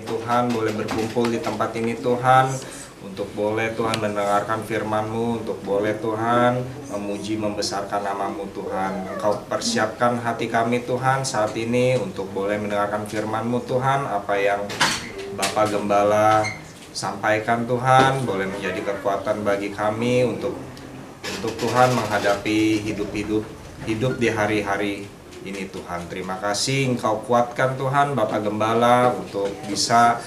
kami Tuhan boleh berkumpul di tempat ini Tuhan, untuk boleh Tuhan mendengarkan firman-Mu, untuk boleh Tuhan memuji membesarkan nama-Mu Tuhan. Engkau persiapkan hati kami Tuhan saat ini untuk boleh mendengarkan firman-Mu Tuhan. Apa yang Bapak Gembala sampaikan Tuhan boleh menjadi kekuatan bagi kami untuk Tuhan menghadapi hidup di hari-hari ini Tuhan. Terima kasih Engkau kuatkan Tuhan Bapak Gembala untuk bisa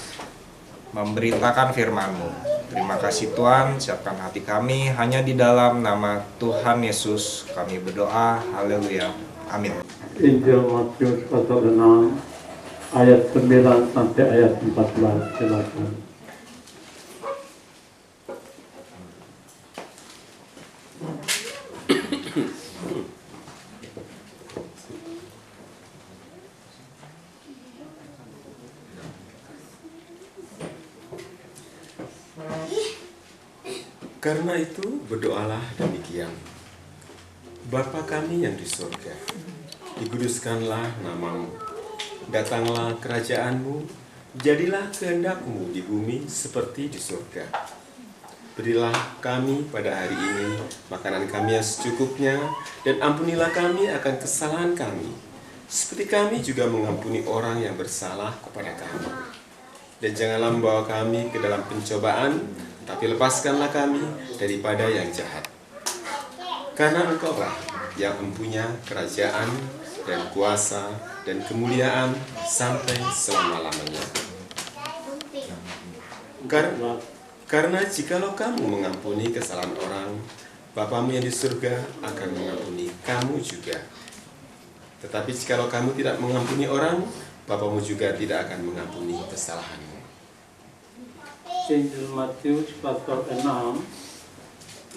memberitakan firman-Mu. Terima kasih Tuhan, siapkan hati kami hanya di dalam nama Tuhan Yesus kami berdoa. Haleluya. Amin. Injil Matius pasal 6 ayat 9 sampai ayat 14. Silakan. Karena itu berdoalah demikian. Bapa kami yang di surga, dikuduskanlah namamu, datanglah kerajaanmu, jadilah kehendak-Mu di bumi seperti di surga. Berilah kami pada hari ini makanan kami yang secukupnya, dan ampunilah kami akan kesalahan kami, seperti kami juga mengampuni orang yang bersalah kepada kami. Dan janganlah membawa kami ke dalam pencobaan, tapi lepaskanlah kami daripada yang jahat. Karena Engkaulah yang mempunyai kerajaan dan kuasa dan kemuliaan sampai selama-lamanya. Karena jikalau kamu mengampuni kesalahan orang, Bapamu yang di surga akan mengampuni kamu juga. Tetapi jikalau kamu tidak mengampuni orang, Bapamu juga tidak akan mengampuni kesalahanmu. Injil Matius pasal 6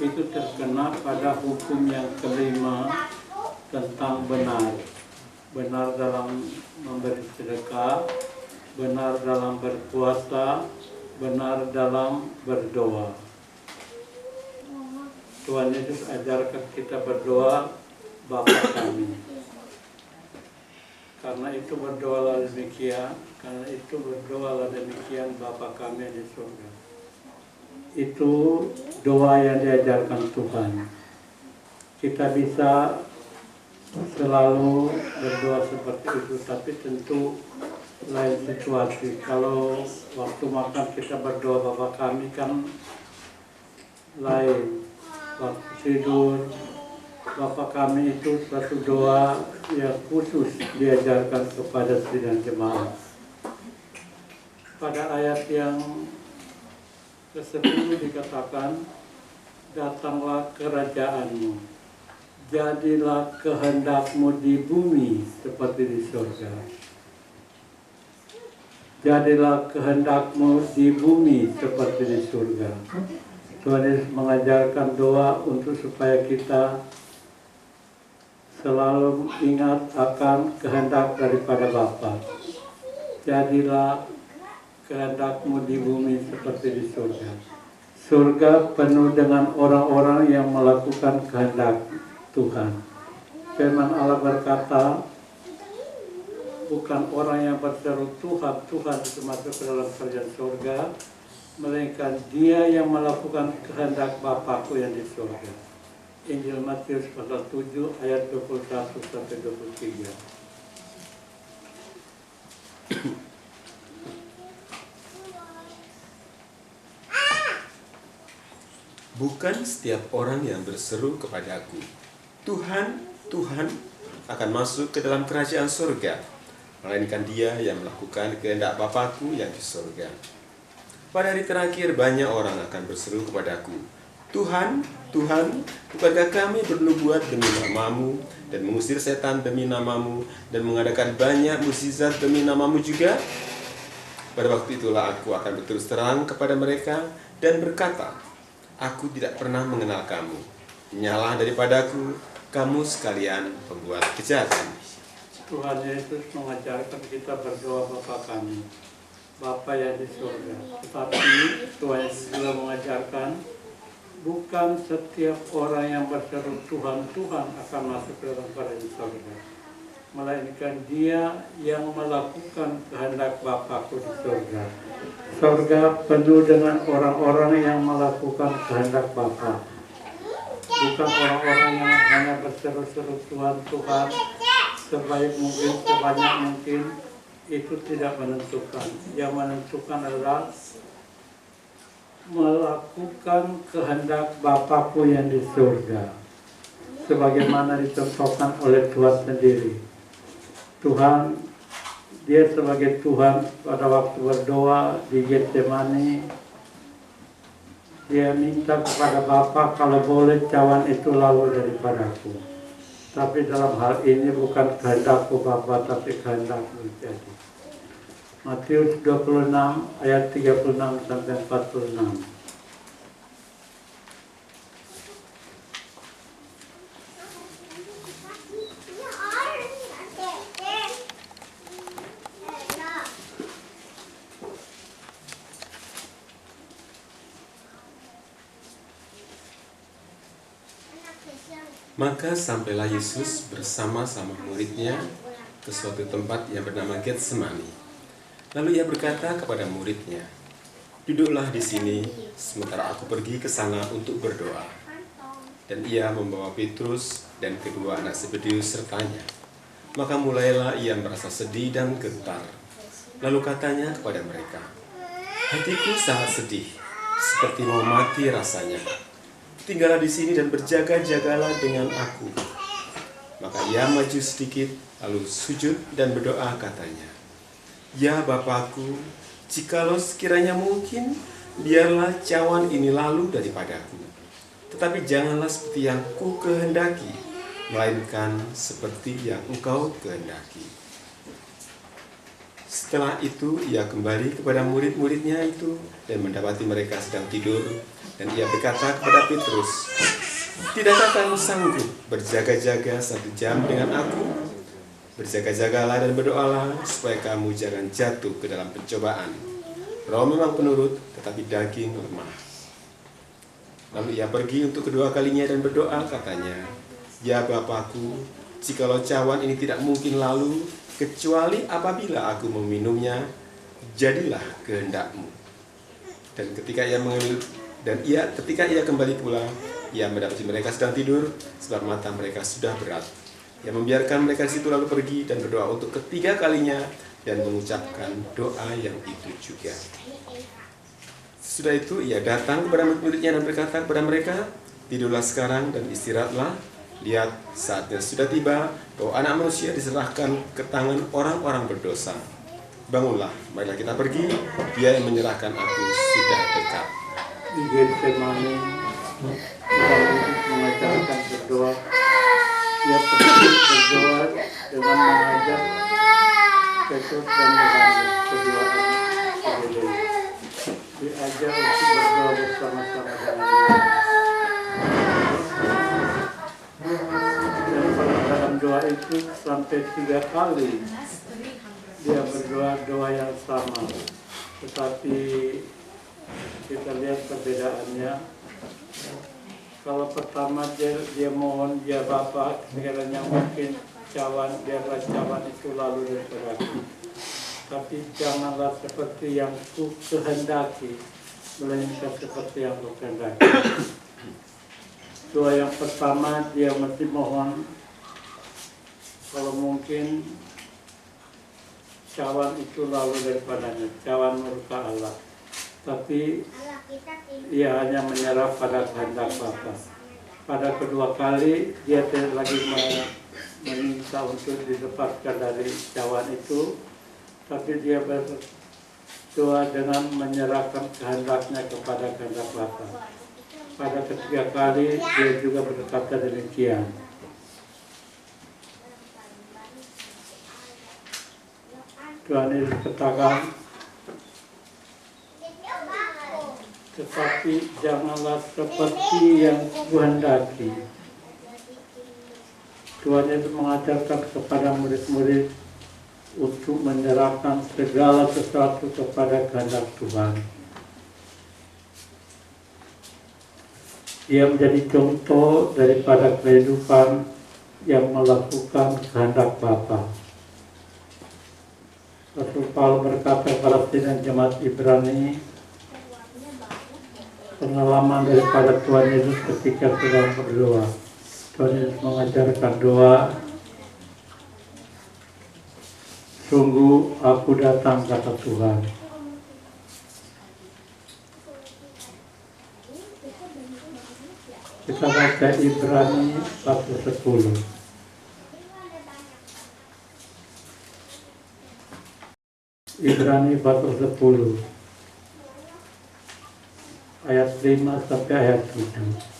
itu terkena pada hukum yang kelima tentang benar. Benar dalam memberi sedekah, benar dalam berpuasa, benar dalam berdoa. Tuhan Yesus ajarkan kita berdoa, Bapa kami. Karena itu berdoalah demikian, Bapa kami yang di surga. Itu doa yang diajarkan Tuhan. Kita bisa selalu berdoa seperti itu, tapi tentu lain situasi. Kalau waktu makan kita berdoa Bapa kami kan lain. Waktu tidur Bapa kami itu suatu doa yang khusus diajarkan kepada sidang jemaat. Pada ayat yang ke-10 dikatakan, datanglah kerajaan-Mu, jadilah kehendak-Mu di bumi seperti di surga. Jadilah kehendak-Mu di bumi seperti di surga. Tuhan Yesus mengajarkan doa untuk supaya kita selalu ingat akan kehendak daripada Bapa. Jadilah kehendak-Mu di bumi seperti di surga. Surga penuh dengan orang-orang yang melakukan kehendak Tuhan. Firman Allah berkata, bukan orang yang berseru Tuhan, Tuhan itu masuk ke dalam kerajaan surga, melainkan dia yang melakukan kehendak Bapa-Ku yang di surga. Injil Matius pasal 7 ayat 21 sampai 23. Bukan setiap orang yang berseru kepadaku, Tuhan, Tuhan, akan masuk ke dalam kerajaan surga, melainkan dia yang melakukan kehendak Bapa-Ku yang di surga. Pada hari terakhir banyak orang akan berseru kepadaku, Tuhan, Tuhan, bukankah kami bernubuat demi nama-Mu dan mengusir setan demi nama-Mu dan mengadakan banyak mukjizat demi nama-Mu juga? Pada waktu itulah aku akan berterus terang kepada mereka dan berkata, aku tidak pernah mengenal kamu. Nyala daripadaku, kamu sekalian pembuat kejahatan. Tuhan Yesus mengajarkan kita berdoa Bapa kami, Bapa yang di surga. Tetapi Tuhan Yesus juga mengajarkan, bukan setiap orang yang berseru Tuhan, Tuhan akan masuk ke dalam kerajaan surga. melainkan dia yang melakukan kehendak Bapakku di surga. Surga penuh dengan orang-orang yang melakukan kehendak Bapa. Bukan orang-orang yang hanya berseru-seru Tuhan, Tuhan, sebaik mungkin, sebanyak mungkin. Itu tidak menentukan. Yang menentukan adalah melakukan kehendak Bapakku yang di surga, sebagaimana dicontohkan oleh Tuhan sendiri. Tuhan, dia sebagai Tuhan pada waktu berdoa di Getsemani, dia minta kepada Bapa, kalau boleh cawan itu lalu daripadaku. Tapi dalam hal ini bukan kehendakku Bapa, tapi kehendakmu jadi. Matius 26 ayat 36 sampai 46. Maka sampailah Yesus bersama-sama muridnya ke suatu tempat yang bernama Getsemani. Lalu ia berkata kepada muridnya, "Duduklah di sini, sementara aku pergi ke sana untuk berdoa." Dan ia membawa Petrus dan kedua anak Zebedeus sertanya. Maka mulailah ia merasa sedih dan gentar. Lalu katanya kepada mereka, "Hatiku sangat sedih, seperti mau mati rasanya. Tinggallah di sini dan berjaga-jagalah dengan aku." Maka ia maju sedikit, lalu sujud dan berdoa katanya, "Ya Bapakku, jikalau sekiranya mungkin, biarlah cawan ini lalu daripadaku. Tetapi janganlah seperti yang ku kehendaki, melainkan seperti yang Engkau kehendaki." Setelah itu ia kembali kepada murid-muridnya itu dan mendapati mereka sedang tidur. Dan ia berkata kepada Petrus, "Tidakkah kamu sanggup berjaga-jaga 1 jam dengan aku? Berjaga-jagalah dan berdoalah supaya kamu jangan jatuh ke dalam pencobaan. Roh memang penurut, tetapi daging lemah." Lalu ia pergi untuk kedua kalinya dan berdoa katanya, "Ya Bapakku, jikalau cawan ini tidak mungkin lalu, kecuali apabila aku meminumnya, jadilah kehendak-Mu." Dan ketika ia kembali pulang, ia mendapati mereka sedang tidur, sebab mata mereka sudah berat. Ia membiarkan mereka di situ lalu pergi dan berdoa untuk ketiga kalinya dan mengucapkan doa yang itu juga. Sesudah itu ia datang kepada murid-muridnya dan berkata kepada mereka, "Tidurlah sekarang dan istirahatlah. Lihat, saatnya sudah tiba bahwa Anak Manusia diserahkan ke tangan orang-orang berdosa. Bangunlah, marilah kita pergi. Dia yang menyerahkan aku sudah dekat." Di Getsemani, Tuhan Yesus mengajarkan berdoa. Dia pergi berdoa dengan mengajak Petrus dan Yohanes, kedua anak Zebedeus. Diajak untuk berdoa bersama-sama dengan dia. Dan pada dalam doa itu sampai 3 kali dia berdoa doa yang sama. Tetapi kita lihat perbedaannya. Kalau pertama dia mohon, "Ya Bapa, sekiranya mungkin biarlah cawan itu lalu daripadaku. Tapi janganlah seperti yang ku kehendaki, melainkan seperti yang ku kehendaki." Doa yang pertama dia mesti mohon, kalau mungkin cawan itu lalu daripadanya, cawan murka Allah. Tapi ia hanya menyerah pada kehendak Bapa. Pada kedua kali dia tidak lagi meminta untuk dilepaskan dari cawan itu, tapi dia berdoa dengan menyerahkan kehendaknya kepada kehendak Bapa. Pada ketiga kali dia juga berkata demikian. Tuhan Yesus katakan, "Tetapi janganlah seperti yang kuhendaki." Tuhan Yesus mengajarkan kepada murid-murid untuk menyerahkan segala sesuatu kepada kehendak Tuhan. Dia menjadi contoh daripada kehidupan yang melakukan kehendak Bapa. Rasul Paulus berkata pada sidang jemaat Ibrani, pengalaman daripada Tuhan Yesus ketika sedang berdoa. Tuhan Yesus mengajarkan doa, sungguh aku datang, kata Tuhan. Kita baca Ibrani pasal 10. Ibrani pasal 10 ayat 5 sampai ayat 7.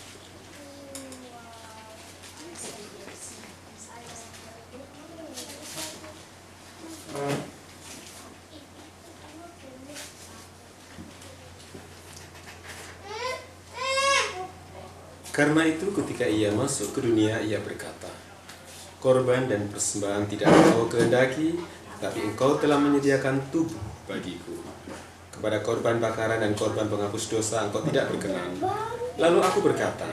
Karena itu ketika ia masuk ke dunia, ia berkata, korban dan persembahan tidak engkau kehendaki, tapi engkau telah menyediakan tubuh bagiku. Kepada korban bakaran dan korban penghapus dosa engkau tidak berkenan. Lalu aku berkata,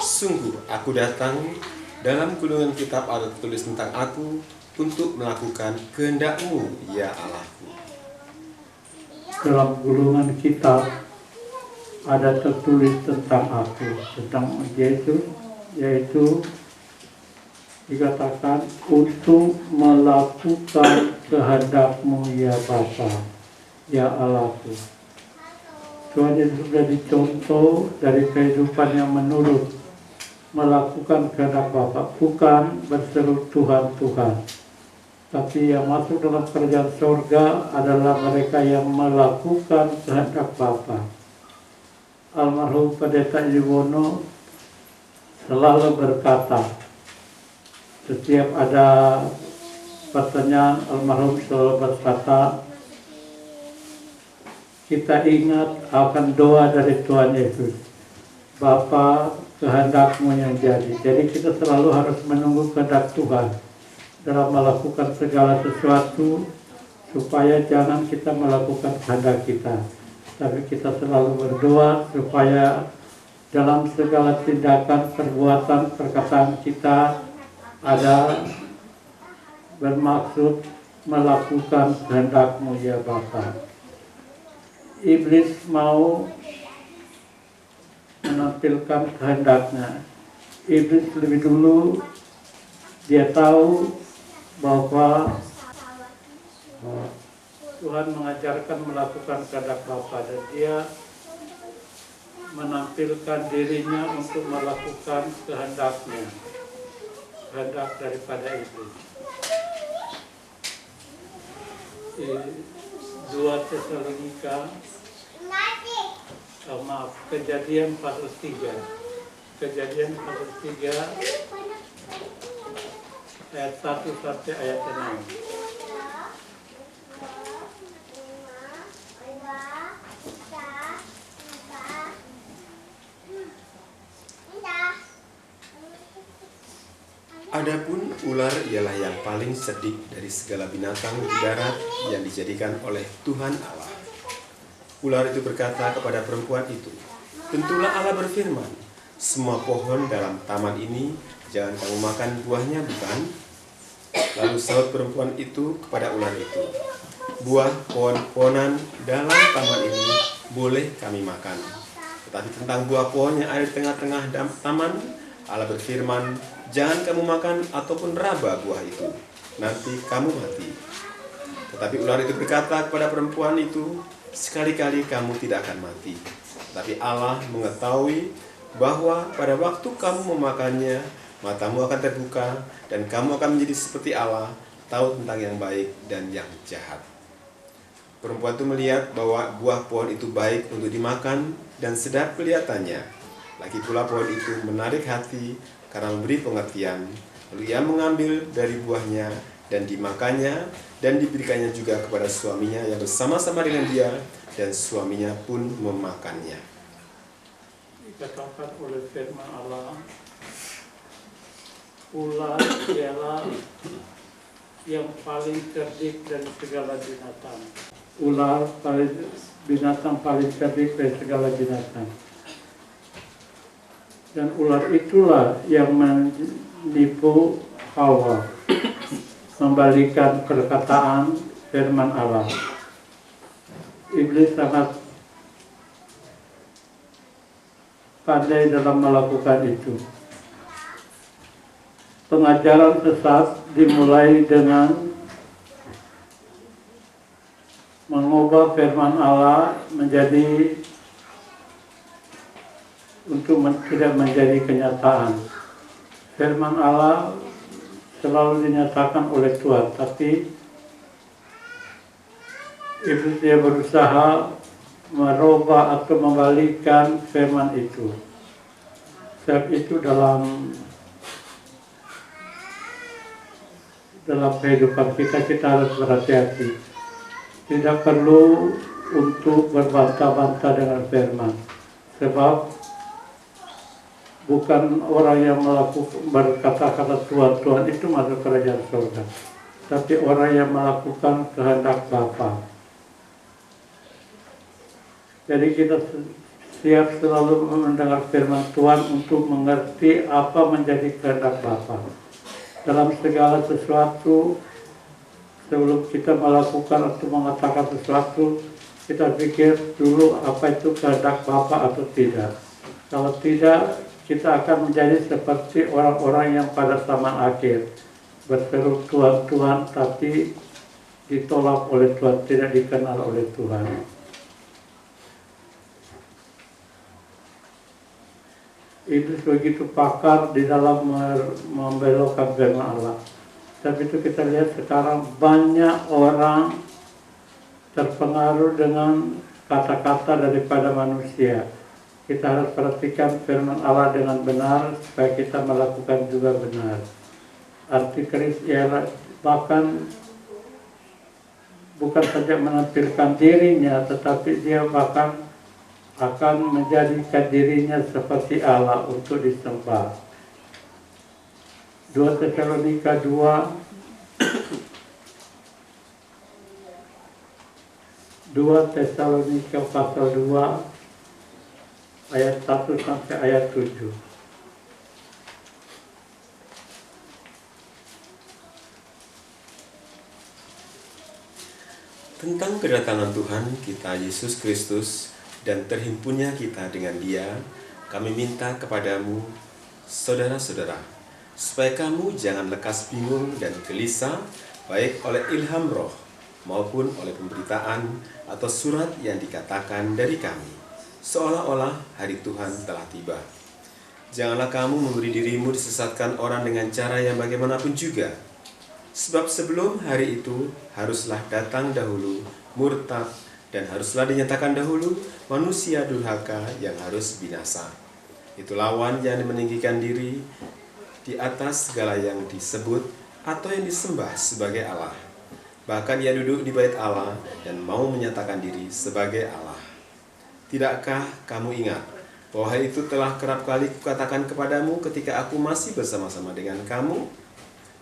sungguh aku datang, dalam gulungan kitab ada tertulis tentang aku, untuk melakukan kehendak-Mu, ya Allahku. Dalam gulungan kitab ada tertulis tentang aku, tentang Yesus, yaitu dikatakan untuk melakukan kehendak-Mu, ya Bapa, ya Allahku. Tuhan Yesus sudah dicontoh dari kehidupan yang menurut melakukan kehendak Bapa, bukan berseru Tuhan, Tuhan. Tapi yang masuk dalam kerajaan surga adalah mereka yang melakukan kehendak Bapa. Almarhum Pendeta Iwono selalu berkata, setiap ada pertanyaan, almarhum selalu berkata, kita ingat akan doa dari Tuhan Yesus, Bapa, kehendak-Mu yang jadi. Jadi kita selalu harus menunggu kehendak Tuhan dalam melakukan segala sesuatu, supaya jangan kita melakukan kehendak kita, tapi kita selalu berdoa supaya dalam segala tindakan, perbuatan, perkataan kita ada bermaksud melakukan kehendak-Mu, ya Bapa. Iblis mau menampilkan kehendaknya. Iblis lebih dulu dia tahu bahwa Tuhan mengajarkan melakukan kehendak Bapa, dan dia menampilkan dirinya untuk melakukan kehendaknya, kehendak daripada iblis. 2 Tesalonika, Kejadian pasal 3. Kejadian pasal 3 ayat 1 sampai ayat 6. Adapun ular ialah yang paling cerdik dari segala binatang di darat yang dijadikan oleh Tuhan Allah. Ular itu berkata kepada perempuan itu, tentulah Allah berfirman, semua pohon dalam taman ini jangan kamu makan buahnya, bukan? Lalu sahut perempuan itu kepada ular itu, buah pohon-pohonan dalam taman ini boleh kami makan. Tetapi tentang buah pohon yang ada di tengah-tengah taman, Allah berfirman, jangan kamu makan ataupun raba buah itu, nanti kamu mati. Tetapi ular itu berkata kepada perempuan itu, sekali-kali kamu tidak akan mati. Tapi Allah mengetahui bahwa pada waktu kamu memakannya, matamu akan terbuka, dan kamu akan menjadi seperti Allah, tahu tentang yang baik dan yang jahat. Perempuan itu melihat bahwa buah pohon itu baik untuk dimakan dan sedap kelihatannya. Lagi pula pohon itu menarik hati karena memberi pengertian. Lalu ia mengambil dari buahnya dan dimakannya, dan diberikannya juga kepada suaminya yang bersama-sama dengan dia, dan suaminya pun memakannya. Dikatakan oleh firman Allah, ular ialah yang paling cerdik dari segala binatang. Ular binatang paling cerdik dari segala binatang. Dan ular itulah yang menipu Hawa, membalikan perkataan firman Allah. Iblis sangat pandai dalam melakukan itu. Pengajaran sesat dimulai dengan mengubah firman Allah menjadi tidak menjadi kenyataan. Firman Allah selalu dinyatakan oleh Tuhan, tapi iblis dia berusaha merubah atau membalikkan firman itu. Sebab itu dalam kehidupan kita harus berhati-hati. Tidak perlu untuk berbantah-bantah dengan firman. Sebab bukan orang yang berkata-kata Tuhan itu masuk kerajaan surga, tapi orang yang melakukan kehendak Bapa. Jadi kita siap selalu mendengar firman Tuhan untuk mengerti apa menjadi kehendak Bapa. Dalam segala sesuatu, sebelum kita melakukan atau mengatakan sesuatu, kita pikir dulu apa itu kehendak Bapa atau tidak. Kalau tidak, kita akan menjadi seperti orang-orang yang pada zaman akhir berseru Tuhan, Tuhan, tapi ditolak oleh Tuhan, tidak dikenal oleh Tuhan. Iblis begitu pakar di dalam membelokkan firman Allah. Tapi itu kita lihat sekarang banyak orang terpengaruh dengan kata-kata daripada manusia. Kita harus perhatikan firman Allah dengan benar supaya kita melakukan juga benar. Arti keris ialah bahkan bukan saja menampilkan dirinya, tetapi dia bahkan akan menjadikan dirinya seperti Allah untuk disembah. 2 Tesalonika 2 pasal 2 ayat 1 sampai ayat 7. Tentang kedatangan Tuhan kita Yesus Kristus dan terhimpunnya kita dengan Dia, kami minta kepadamu, saudara-saudara, supaya kamu jangan lekas bingung dan gelisah, baik oleh ilham roh maupun oleh pemberitaan atau surat yang dikatakan dari kami, seolah-olah hari Tuhan telah tiba. Janganlah kamu memberi dirimu disesatkan orang dengan cara yang bagaimanapun juga, sebab sebelum hari itu haruslah datang dahulu murtad, dan haruslah dinyatakan dahulu manusia durhaka yang harus binasa. Itu lawan yang meninggikan diri di atas segala yang disebut atau yang disembah sebagai Allah. Bahkan ia duduk di bait Allah dan mau menyatakan diri sebagai Allah. Tidakkah kamu ingat bahwa hal itu telah kerap kali kukatakan kepadamu ketika aku masih bersama-sama dengan kamu?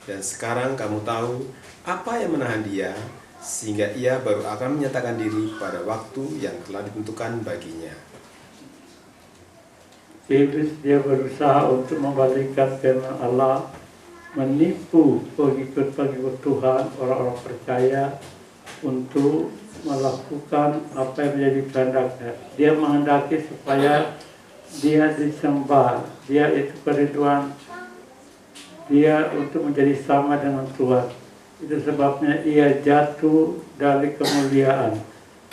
Dan sekarang kamu tahu apa yang menahan dia, sehingga ia baru akan menyatakan diri pada waktu yang telah ditentukan baginya. Iblis dia berusaha untuk membalikkan firman Allah, menipu pengikut-pengikut Tuhan, orang-orang percaya, untuk melakukan apa yang menjadi kehendaknya. Dia menghendaki supaya dia disembah, dia itu kerinduan dia untuk menjadi sama dengan Tuhan. Itu sebabnya ia jatuh dari kemuliaan,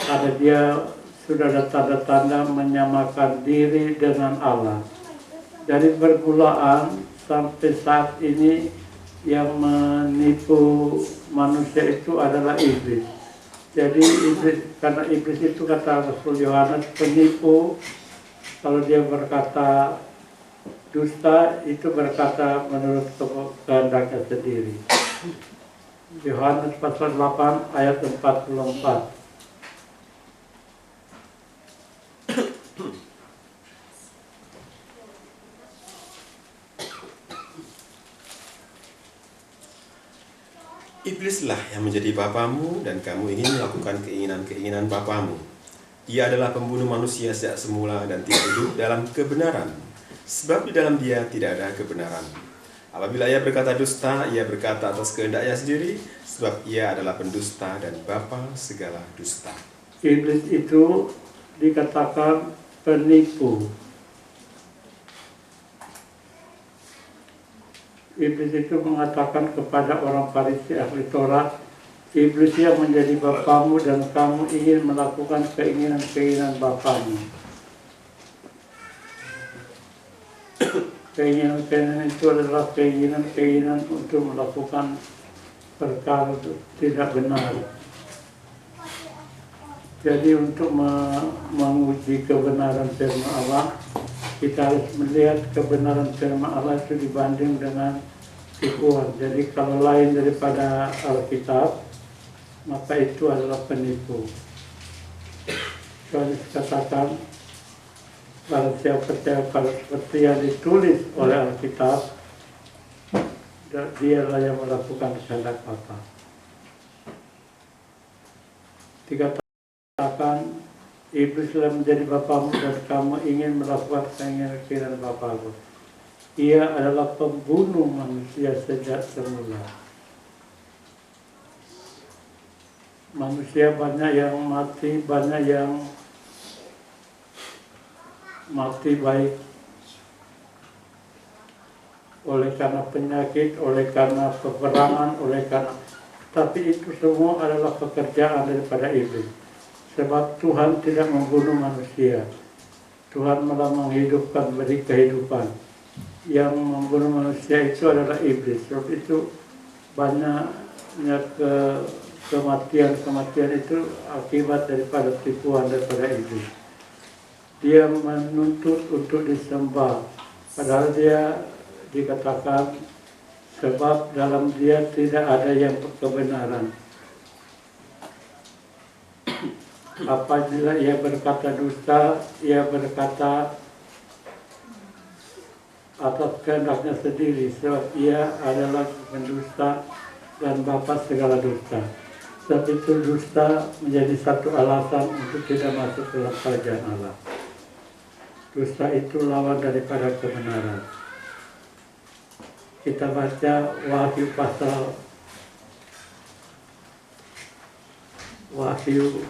karena dia sudah ada tanda-tanda menyamakan diri dengan Allah. Dari permulaan sampai saat ini yang menipu manusia itu adalah iblis. Jadi iblis, karena iblis itu kata Rasul Yohanes penipu. Kalau dia berkata dusta, itu berkata menurut kehendaknya sendiri. Yohanes pasal 8 ayat 44. Iblislah yang menjadi bapamu dan kamu ingin melakukan keinginan-keinginan bapamu. Ia adalah pembunuh manusia sejak semula dan tidak hidup dalam kebenaran, sebab di dalam dia tidak ada kebenaran. Apabila ia berkata dusta, ia berkata atas kehendaknya sendiri, sebab ia adalah pendusta dan bapa segala dusta. Iblis itu dikatakan penipu. Iblis itu mengatakan kepada orang Farisi ahli Taurat, iblis yang menjadi bapamu dan kamu ingin melakukan keinginan-keinginan bapakmu. Keinginan-keinginan itu adalah keinginan-keinginan untuk melakukan perkara tidak benar. Jadi untuk menguji kebenaran firman Allah, kita harus melihat kebenaran firman Allah itu dibanding dengan tipuan. Jadi kalau lain daripada Alkitab, maka itu adalah penipu. Kalau dikatakan barang siapa percaya pada seperti yang ditulis oleh Alkitab, dialah yang melakukan kehendak Bapa. Dikatakan iblis telah menjadi bapamu dan kamu ingin melakukan keinginan bapamu. Ia adalah pembunuh manusia sejak semula. Manusia banyak yang mati, banyak yang mati baik oleh karena penyakit, oleh karena peperangan, oleh karena, tapi itu semua adalah pekerjaan daripada iblis. Sebab Tuhan tidak membunuh manusia, Tuhan malah menghidupkan, beri kehidupan. Yang membunuh manusia itu adalah iblis. Sebab itu banyaknya kematian itu akibat daripada tipuan daripada iblis. Dia menuntut untuk disembah, padahal dia dikatakan sebab dalam dia tidak ada yang kebenaran. Apabila ia berkata dusta, ia berkata atas kehendaknya sendiri, sebab ia adalah pendusta dan bapa segala dusta. Sebab itu dusta menjadi satu alasan untuk tidak masuk dalam kerajaan Allah. Dusta itu lawan daripada kebenaran. Kita baca Wahyu pasal Wahyu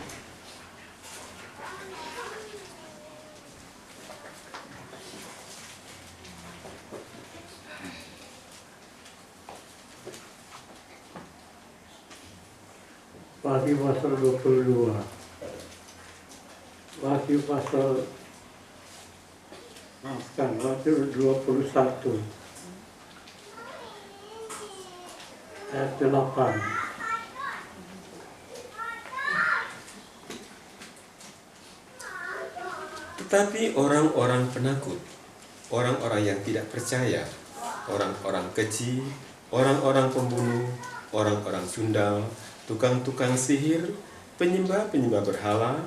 pasal 22. Wahyu pasal Wahyu 21 ayat 8. Tetapi orang-orang penakut, orang-orang yang tidak percaya, orang-orang keji, orang-orang pembunuh, orang-orang sundal, tukang-tukang sihir, penyembah-penyembah berhala,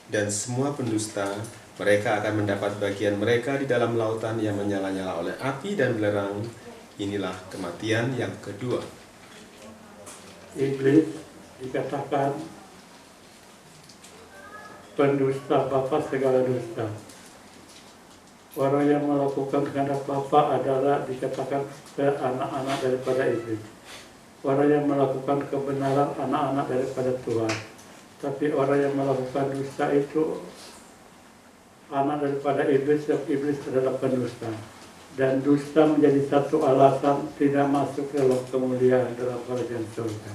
dan semua pendusta, mereka akan mendapat bagian mereka di dalam lautan yang menyala-nyala oleh api dan belerang. Inilah kematian yang kedua. Iblis dikatakan pendusta, bapa segala dusta. Orang yang melakukan kehendak Bapa adalah dikatakan anak-anak daripada iblis. Orang yang melakukan kebenaran anak-anak daripada Tuhan. Tapi orang yang melakukan dusta itu anak daripada iblis, sebab iblis adalah pendusta. Dan dusta menjadi satu alasan tidak masuk dalam kemuliaan dalam kerajaan surga.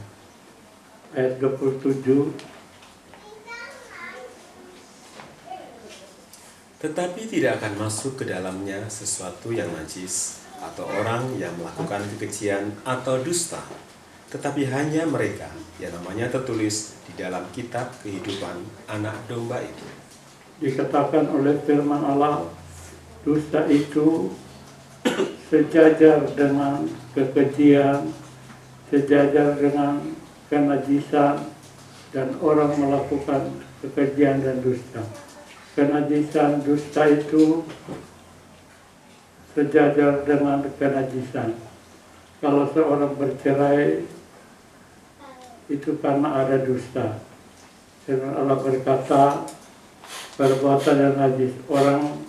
Ayat 27. Tetapi tidak akan masuk ke dalamnya sesuatu yang najis atau orang yang melakukan kekejian atau dusta, tetapi hanya mereka yang namanya tertulis di dalam kitab kehidupan anak domba itu. Dikatakan oleh firman Allah, dusta itu sejajar dengan kekejian, sejajar dengan kenajisan, dan orang melakukan kekejian dan dusta. Kenajisan, dusta itu sejajar dengan kenajisan. Kalau seorang bercerai, itu karena ada dusta. Firman Allah berkata, perbuatan yang najis, orang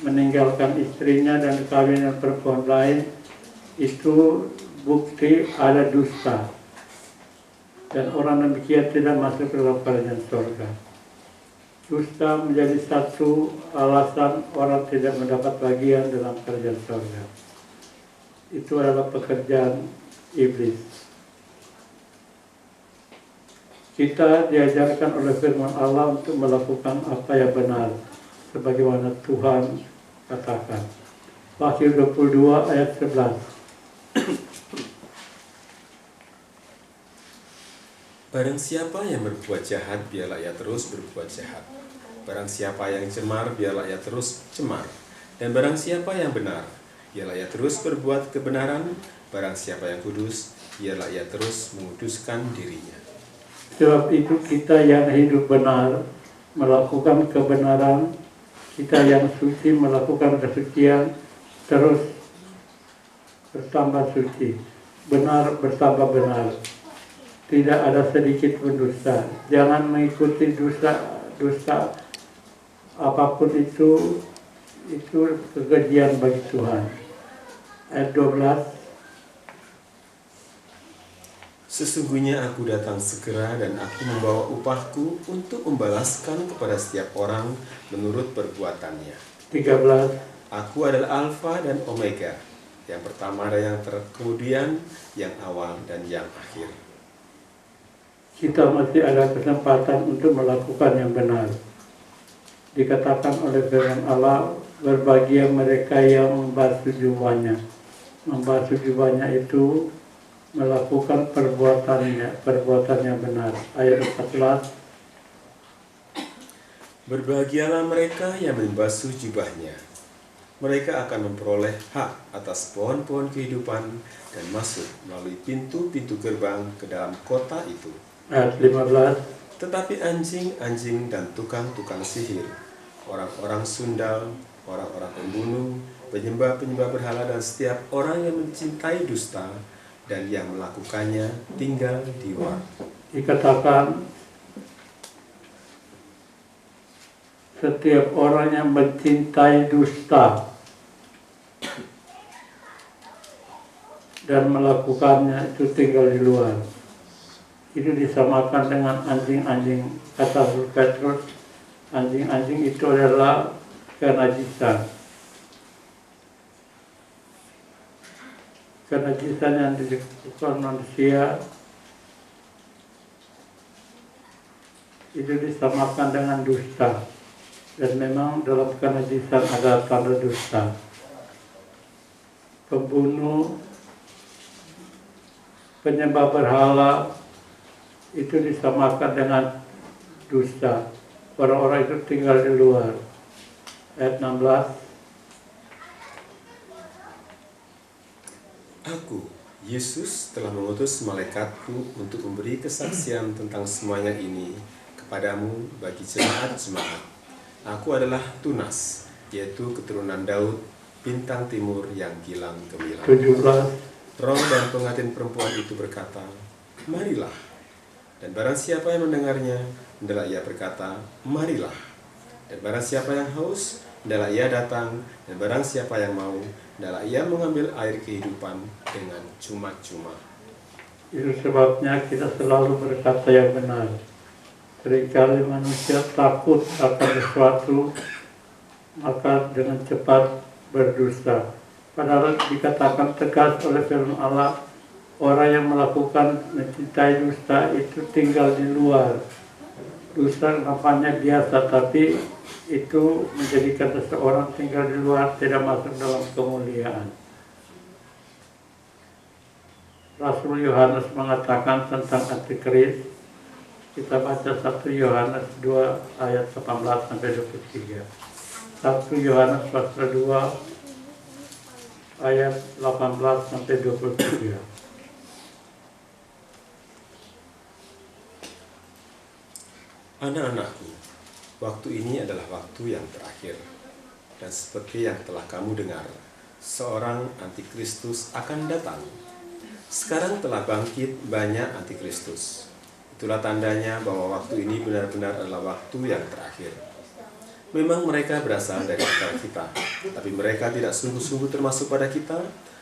meninggalkan istrinya dan kawin dengan perempuan lain, itu bukti ada dusta. Dan orang demikian tidak masuk ke dalam kerajaan surga. Dusta menjadi satu alasan orang tidak mendapat bagian dalam kerajaan surga. Itu adalah pekerjaan iblis. Kita diajarkan oleh firman Allah untuk melakukan apa yang benar, sebagaimana Tuhan katakan. Wahyu 22 ayat 11. Barang siapa yang berbuat jahat, biarlah ia terus berbuat jahat. Barang siapa yang cemar, biarlah ia terus cemar. Dan barang siapa yang benar, biarlah ia terus berbuat kebenaran. Barang siapa yang kudus, biarlah ia terus menguduskan dirinya. Sebab itu kita yang hidup benar, melakukan kebenaran, kita yang suci melakukan kesucian, terus bertambah suci. Benar bertambah benar. Tidak ada sedikit pun dusta. Jangan mengikuti dusta apapun itu kekejian bagi Tuhan. Ayat 12. Sesungguhnya aku datang segera dan aku membawa upahku untuk membalaskan kepada setiap orang menurut perbuatannya. 13. Aku adalah Alfa dan Omega, yang pertama dan yang kemudian, yang awal dan yang akhir. Kita masih ada kesempatan untuk melakukan yang benar. Dikatakan oleh firman Allah, berbahagia mereka yang membasuh jubahnya. Membasuh jubahnya itu melakukan perbuatan yang benar. Ayat 14. Berbahagialah mereka yang membasuh jubahnya. Mereka akan memperoleh hak atas pohon-pohon kehidupan dan masuk melalui pintu-pintu gerbang ke dalam kota itu. Ayat 15. Tetapi anjing-anjing dan tukang-tukang sihir, orang-orang sundal, orang-orang pembunuh, penyembah-penyembah berhala dan setiap orang yang mencintai dusta dan yang melakukannya tinggal di luar. Dikatakan setiap orang yang mencintai dusta dan melakukannya itu tinggal di luar. Itu disamakan dengan anjing-anjing. Kata Petrus, anjing-anjing itu adalah kenajisan. Kenajisan yang dilakukan manusia itu disamakan dengan dusta. Dan memang dalam kenajisan ada tanda dusta. Pembunuh, penyembah berhala, itu disamakan dengan dusta. Orang-orang itu tinggal di luar. Ayat 16. Aku, Yesus, telah mengutus malaikatku untuk memberi kesaksian tentang semuanya ini kepadamu bagi jemaat-jemaat. Aku adalah Tunas, yaitu keturunan Daud, bintang timur yang gilang gemilang. 17. Roh dan pengantin perempuan itu berkata, marilah. Dan barang siapa yang mendengarnya, hendaklah ia berkata, marilah. Dan barang siapa yang haus, hendaklah ia datang. Dan barang siapa yang mau, hendaklah ia mengambil air kehidupan dengan cuma-cuma. Itu sebabnya kita selalu berkata yang benar. Seringkali manusia takut akan sesuatu, maka dengan cepat berdusta. Padahal dikatakan tegas oleh firman Allah, orang yang melakukan mencintai dusta itu tinggal di luar. Dusta nampaknya biasa, tapi itu menjadikan seseorang tinggal di luar, tidak masuk dalam kemuliaan. Rasul Yohanes mengatakan tentang antikris. Kita baca 1 Yohanes 2 ayat 18 sampai 23. 1 Yohanes pasal 2 ayat 18 sampai 23. Anak-anakku, waktu ini adalah waktu yang terakhir. Dan seperti yang telah kamu dengar, seorang antikristus akan datang. Sekarang telah bangkit banyak antikristus. Itulah tandanya bahwa waktu ini benar-benar adalah waktu yang terakhir. Memang mereka berasal dari antara kita, tapi mereka tidak sungguh-sungguh termasuk pada kita.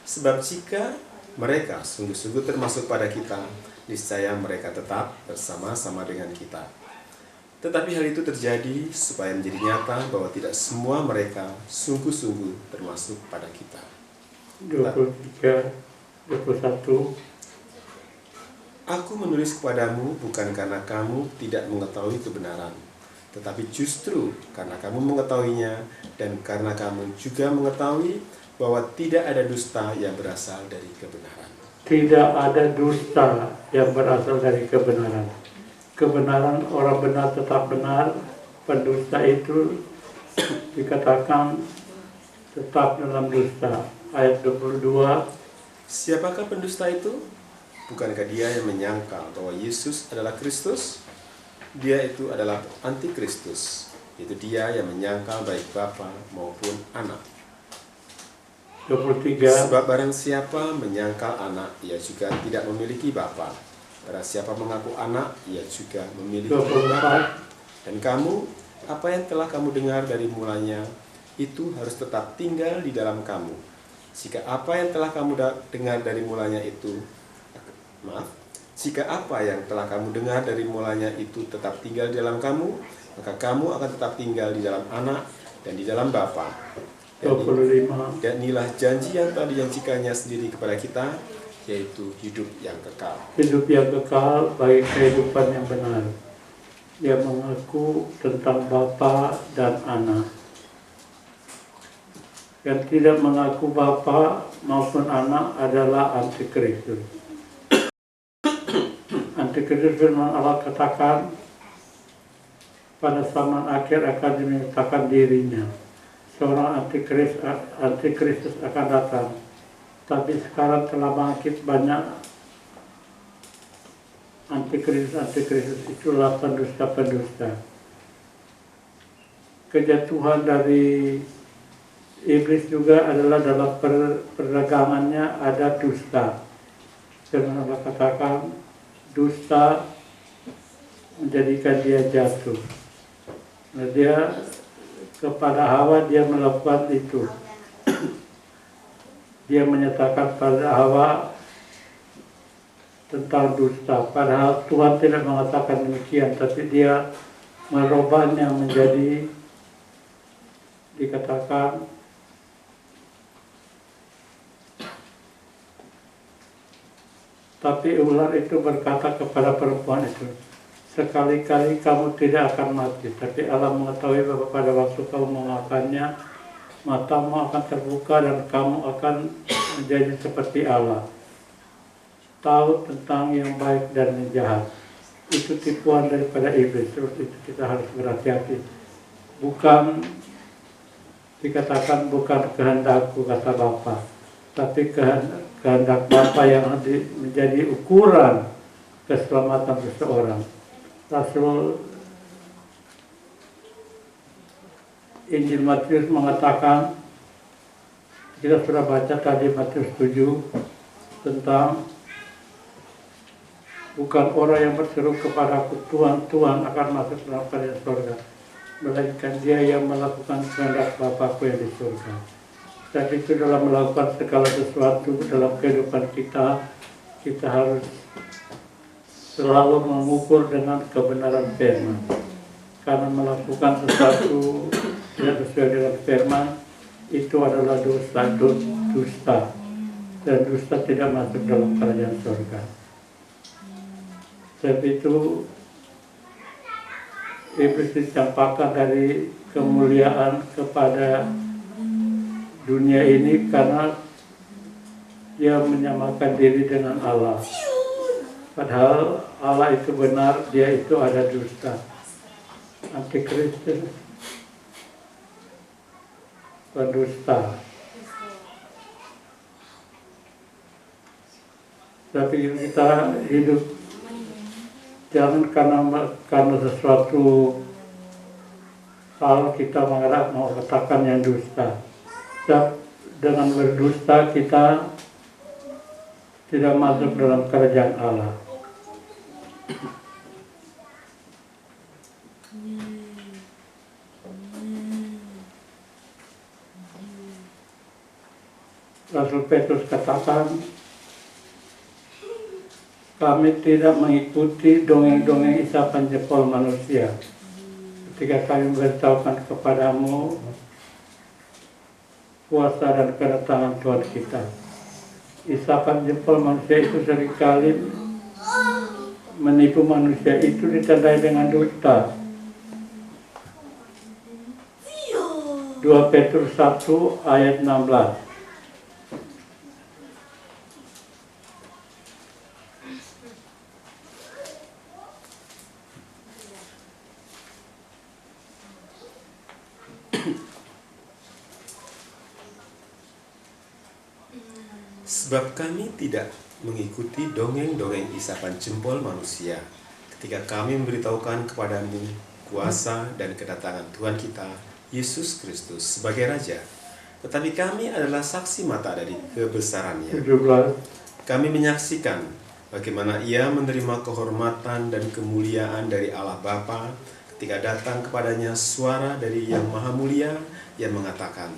Sebab jika mereka sungguh-sungguh termasuk pada kita, niscaya mereka tetap bersama-sama dengan kita. Tetapi hal itu terjadi supaya menjadi nyata bahwa tidak semua mereka sungguh-sungguh termasuk pada kita. 23, 21. Aku menulis kepadamu bukan karena kamu tidak mengetahui kebenaran, tetapi justru karena kamu mengetahuinya dan karena kamu juga mengetahui bahwa tidak ada dusta yang berasal dari kebenaran. Tidak ada dusta yang berasal dari kebenaran. Kebenaran, orang benar tetap benar. Pendusta itu dikatakan tetap dalam dusta. Ayat 22. Siapakah pendusta itu? Bukankah dia yang menyangkal bahwa Yesus adalah Kristus? Dia itu adalah antikristus. Itu dia yang menyangkal baik Bapa maupun Anak. 23. Sebab barang siapa menyangkal Anak, ia juga tidak memiliki Bapa. Barang siapa mengaku Anak, ia juga memiliki Bapa. Dan kamu, apa yang telah kamu dengar dari mulanya, itu harus tetap tinggal di dalam kamu. Jika apa yang telah kamu dengar dari mulanya itu tetap tinggal di dalam kamu, maka kamu akan tetap tinggal di dalam Anak dan di dalam Bapa. 25. Dan inilah janji yang telah dijanjikannya sendiri kepada kita, yaitu hidup yang kekal. Hidup yang kekal baik kehidupan yang benar. Dia mengaku tentang Bapa dan Anak. Yang tidak mengaku Bapa maupun Anak adalah antikristus. Antikristus firman Allah katakan pada zaman akhir akan dinyatakan dirinya. Seorang antikristus akan datang. Tapi sekarang telah bangkit banyak antikristus, itulah pendusta-pendusta. Kejatuhan dari iblis juga adalah dalam perdagangannya ada dusta. Firman Allah katakan dusta menjadikan dia jatuh. Nah, dia kepada Hawa dia melakukan itu. Dia menyatakan pada Hawa tentang dusta. Padahal Tuhan tidak mengatakan demikian, tapi dia merubahnya menjadi dikatakan tapi ular itu berkata kepada perempuan itu, sekali-kali kamu tidak akan mati, tapi Allah mengetahui bahwa pada waktu kamu memakannya, matamu akan terbuka dan kamu akan menjadi seperti Allah, tahu tentang yang baik dan yang jahat. Itu tipuan daripada iblis. Terus itu kita harus berhati-hati. Bukan dikatakan bukan kehendakku kata Bapa, tapi kehendak Bapa yang menjadi ukuran keselamatan seseorang. Rasul Injil Matius mengatakan, kita sudah baca tadi Matius 7 tentang bukan orang yang berseru kepadaku Tuhan, Tuhan akan masuk dalam kerajaan surga, melainkan dia yang melakukan kehendak Bapa-Ku yang di surga. Dan itu dalam melakukan segala sesuatu dalam kehidupan kita, kita harus selalu mengukur dengan kebenaran firman. Karena melakukan sesuatu tidak sesuai dengan firman, itu adalah dusta. Dan dusta tidak masuk dalam kerajaan surga. Sebab itu, iblis dicampakkan dari kemuliaan kepada dunia ini karena dia menyamakan diri dengan Allah. Padahal Allah itu benar, dia itu ada dusta. Antikristus, pendusta. Tapi kita hidup jangan karena sesuatu hal kita mengatakan yang dusta. Dan dengan berdusta kita tidak masuk dalam kerajaan Allah. Rasul Petrus katakan, kami tidak mengikuti dongeng-dongeng isapan jempol manusia. Ketika kami memberitahukan kepadamu kuasa dan kedatangan Tuhan kita. Isapan jempol manusia itu seringkali menipu manusia, itu ditandai dengan dusta. 2 Petrus 1 ayat 16. Sebab kami tidak mengikuti dongeng-dongeng isapan jempol manusia ketika kami memberitahukan kepadamu kuasa dan kedatangan Tuhan kita, Yesus Kristus sebagai Raja. Tetapi kami adalah saksi mata dari kebesarannya. 17. Kami menyaksikan bagaimana Ia menerima kehormatan dan kemuliaan dari Allah Bapa ketika datang kepadanya suara dari Yang Maha Mulia yang mengatakan,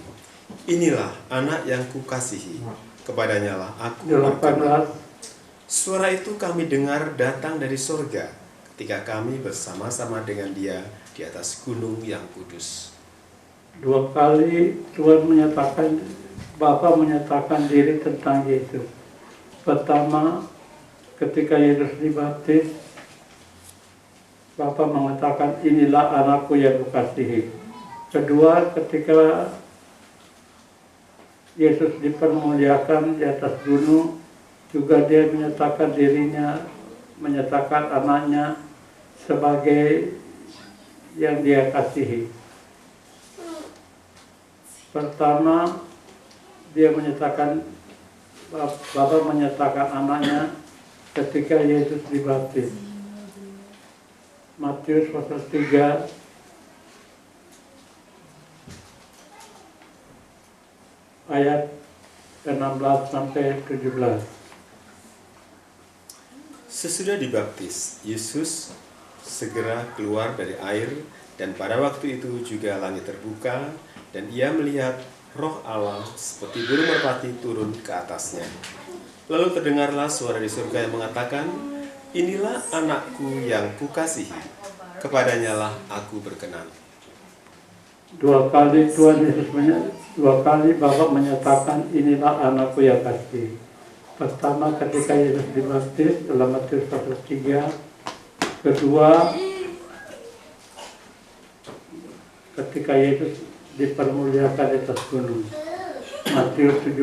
inilah anak yang kukasihi, kepadanya lah aku berkenan. 18. Suara itu kami dengar datang dari sorga ketika kami bersama-sama dengan Dia di atas gunung yang kudus. 2 kali Tuhan menyatakan, Bapa menyatakan diri tentang Yesus. Pertama, ketika Yesus dibaptis, Bapa mengatakan, inilah anakku yang kukasihi. Kedua, ketika Yesus dipermuliakan di atas gunung, juga dia menyatakan dirinya, menyatakan anaknya sebagai yang dia kasihi. Pertama, dia menyatakan, Bapa menyatakan anaknya ketika Yesus dibaptis. Matius pasal 3 ayat 16 sampai 17. Sesudah dibaptis, Yesus segera keluar dari air, dan pada waktu itu juga langit terbuka, dan Ia melihat Roh Allah seperti burung merpati turun ke atasnya. Lalu terdengarlah suara di surga yang mengatakan, inilah anakku yang kukasihi, kepadanya lah aku berkenan. 2 kali Tuhan Yesus dua kali Bapa menyatakan inilah anakku yang kasihi. Pertama ketika Yesus dibaptis dalam Matius pasal 3. Kedua ketika Yesus dipermuliakan di atas gunung. Matius 17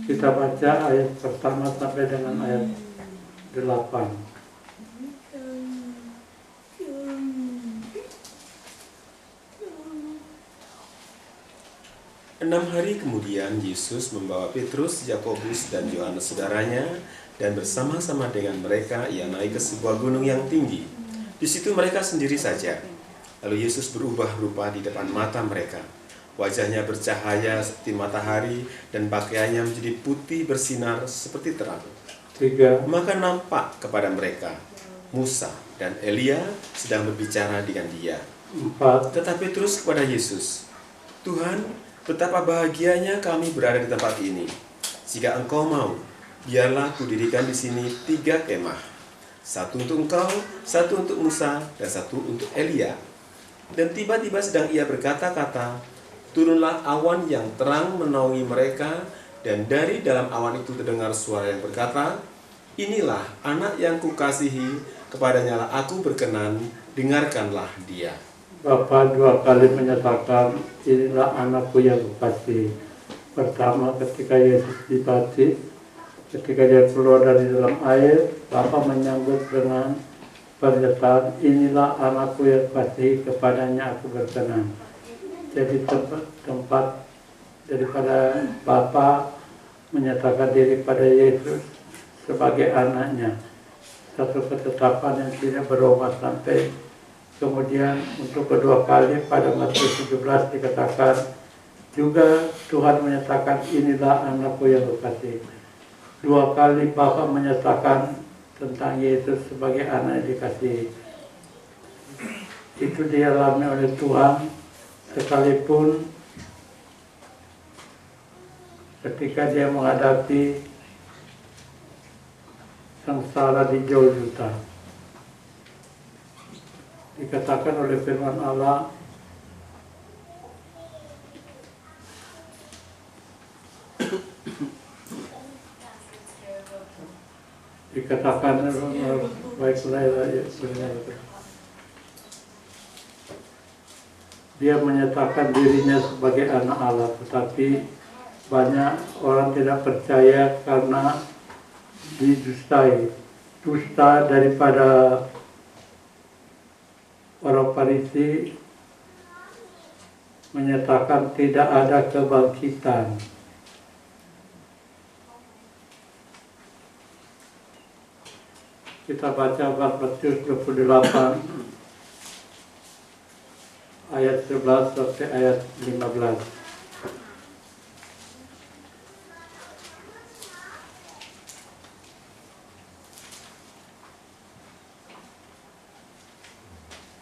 kita baca ayat pertama sampai dengan ayat 8. 6 hari kemudian Yesus membawa Petrus, Yakobus, dan Yohanes saudaranya, dan bersama-sama dengan mereka Ia naik ke sebuah gunung yang tinggi. Di situ mereka sendiri saja. Lalu Yesus berubah rupa di depan mata mereka. Wajahnya bercahaya seperti matahari, dan pakaiannya menjadi putih bersinar seperti terang. 3. Maka nampak kepada mereka Musa dan Elia sedang berbicara dengan Dia. 4. Tetapi terus kepada Yesus, Tuhan, betapa bahagianya kami berada di tempat ini. Jika Engkau mau, biarlah kudirikan di sini 3 kemah. 1 untuk Engkau, 1 untuk Musa, dan 1 untuk Elia. Dan tiba-tiba sedang ia berkata-kata, turunlah awan yang terang menaungi mereka, dan dari dalam awan itu terdengar suara yang berkata, inilah anak yang kukasihi, kepadanya lah aku berkenan, dengarkanlah dia. Bapa 2 kali menyatakan inilah anakku yang kukasihi. Pertama ketika Yesus dibaptis, ketika dia keluar dari dalam air, Bapa menyambut dengan pernyataan inilah anakku yang kukasihi, kepadanya aku berkenan. Jadi tempat daripada Bapa menyatakan diri pada Yesus sebagai anaknya, satu ketetapan yang tidak berubah sampai kemudian untuk kedua kali pada Matius 17 dikatakan juga Tuhan menyatakan inilah anakku yang kukasihi. 2 kali Bapa menyatakan tentang Yesus sebagai anak yang dikasihi. Itu dialami oleh Tuhan sekalipun ketika dia menghadapi sengsara di jauh juta. Dikatakan oleh firman Allah, dikatakan baiklah ya, dia menyatakan dirinya sebagai anak Allah, tetapi banyak orang tidak percaya karena didustai. Dusta daripada orang Farisi menyatakan tidak ada kebangkitan. Kita baca Matius 28 ayat 11 sampai ayat 15.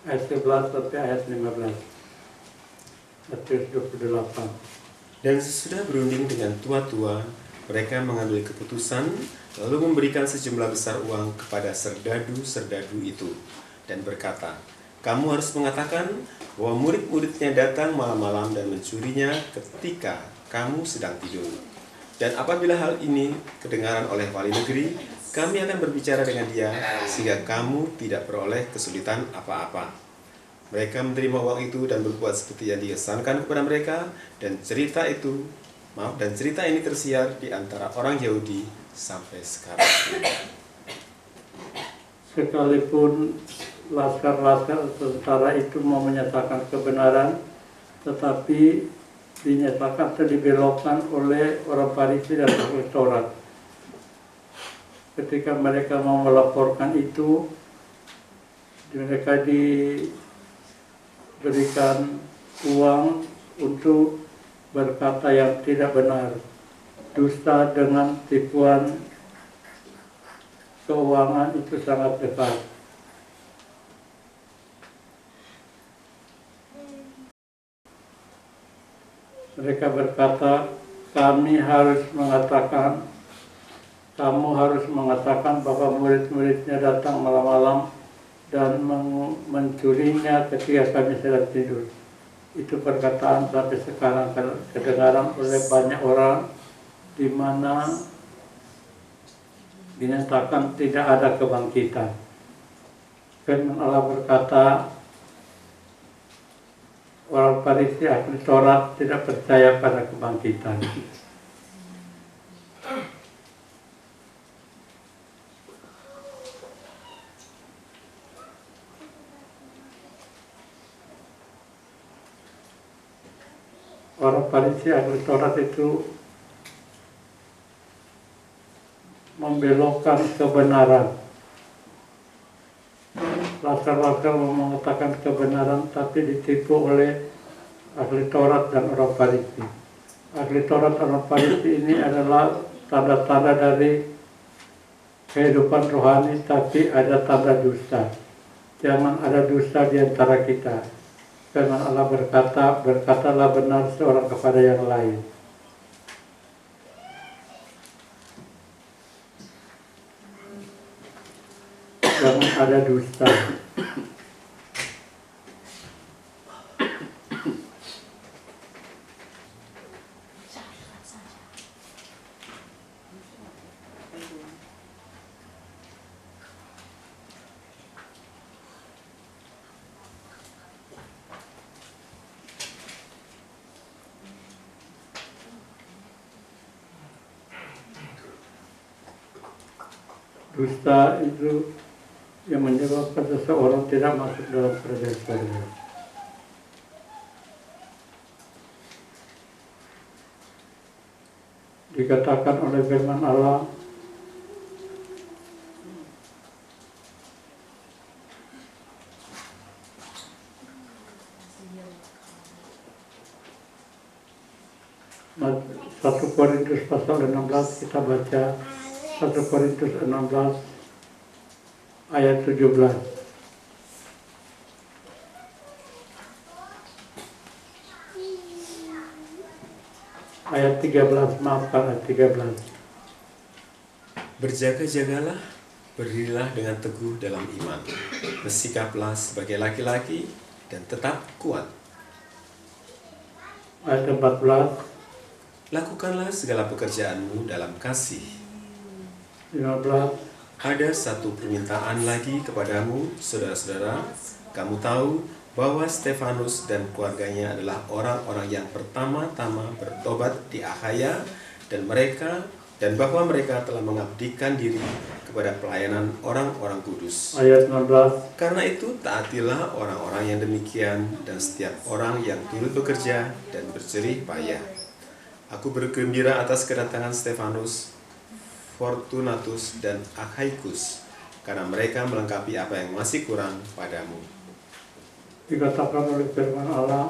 Ayat 11 sampai ayat 15. Matius 28. Dan sesudah berunding dengan tua-tua, mereka mengambil keputusan, lalu memberikan sejumlah besar uang kepada serdadu-serdadu itu, dan berkata, "Kamu harus mengatakan bahwa murid-muridnya datang malam-malam dan mencurinya ketika kamu sedang tidur. Dan apabila hal ini kedengaran oleh wali negeri, kami akan berbicara dengan dia, sehingga kamu tidak beroleh kesulitan apa-apa." Mereka menerima uang itu dan berbuat seperti yang dikesankan kepada mereka, dan cerita ini tersiar di antara orang Yahudi sampai sekarang. Sekalipun laskar-laskar tentara itu mau menyatakan kebenaran, tetapi dinyatakan atau dibelokkan oleh orang Farisi dan ahli Taurat. Ketika mereka mau melaporkan itu, mereka diberikan uang untuk berkata yang tidak benar, dusta dengan tipuan keuangan itu sangat dekat. Mereka berkata, kamu harus mengatakan bahwa murid-muridnya datang malam-malam dan mencurinya ketika kami sedang tidur. Itu perkataan sampai sekarang kedengaran oleh banyak orang, di mana dinyatakan tidak ada kebangkitan. Firman Allah berkata, orang Farisi ahli Taurat tidak percaya pada kebangkitan. Orang Farisi ahli Taurat itu membelokkan kebenaran. Laskar-laskar mengatakan kebenaran, tapi ditipu oleh ahli Taurat dan orang Farisi. Ahli Taurat dan orang Farisi ini adalah tanda-tanda dari kehidupan rohani, tapi ada tanda dusta. Jangan ada dusta di antara kita. Karena Allah berkata, berkatalah benar seorang kepada yang lain. Jangan ada dusta. Dusta itu yang menyebabkan seseorang tidak masuk dalam kerajaan surga. Dikatakan oleh firman Allah, Satu Korintus pasal 16, kita baca 1 Korintus 16 ayat 17. ayat 13, maafkan ayat 13. Berjaga-jagalah, berdirilah dengan teguh dalam iman. Bersikaplah sebagai laki-laki dan tetap kuat. Ayat 14, Lakukanlah segala pekerjaanmu dalam kasih. 15, Ada satu permintaan lagi kepadamu, saudara-saudara. Kamu tahu bahwa Stefanus dan keluarganya adalah orang-orang yang pertama-tama bertobat di Akhaya dan bahwa mereka telah mengabdikan diri kepada pelayanan orang-orang kudus. ayat 16, Karena itu taatilah orang-orang yang demikian dan setiap orang yang turut bekerja dan berjerih payah. Aku bergembira atas kedatangan Stefanus, Fortunatus, dan Akhaikus, karena mereka melengkapi apa yang masih kurang padamu. dikatakan oleh firman Allah,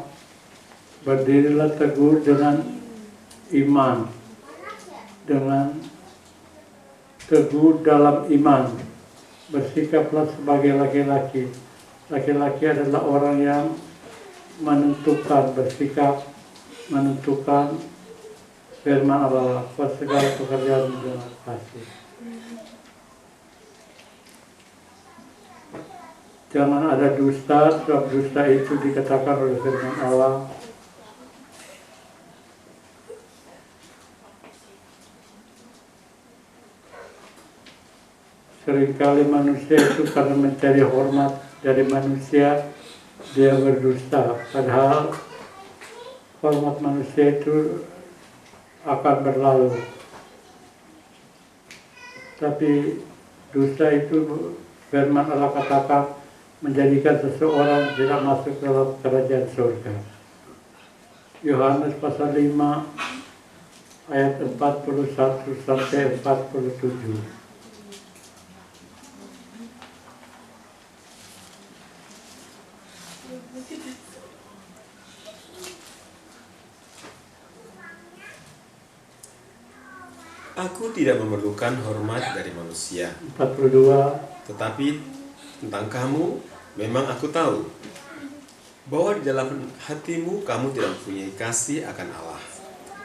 berdirilah teguh dengan iman, dengan teguh dalam iman, bersikaplah sebagai laki-laki. Laki-laki adalah orang yang menentukan bersikap, menentukan firman Allah, segala pekerjaan dengan kasih. Jangan ada dusta, sebab dusta itu dikatakan oleh firman Allah. Seringkali manusia itu karena mencari hormat dari manusia, dia berdusta. Padahal hormat manusia itu akan berlalu. Tapi dusta itu firman Allah katakan menjadikan seseorang tidak masuk dalam kerajaan surga. Yohanes pasal 5 ayat 41 sampai 47. Aku tidak memerlukan hormat dari manusia, 42. tetapi tentang kamu memang aku tahu bahwa di dalam hatimu kamu tidak mempunyai kasih akan Allah.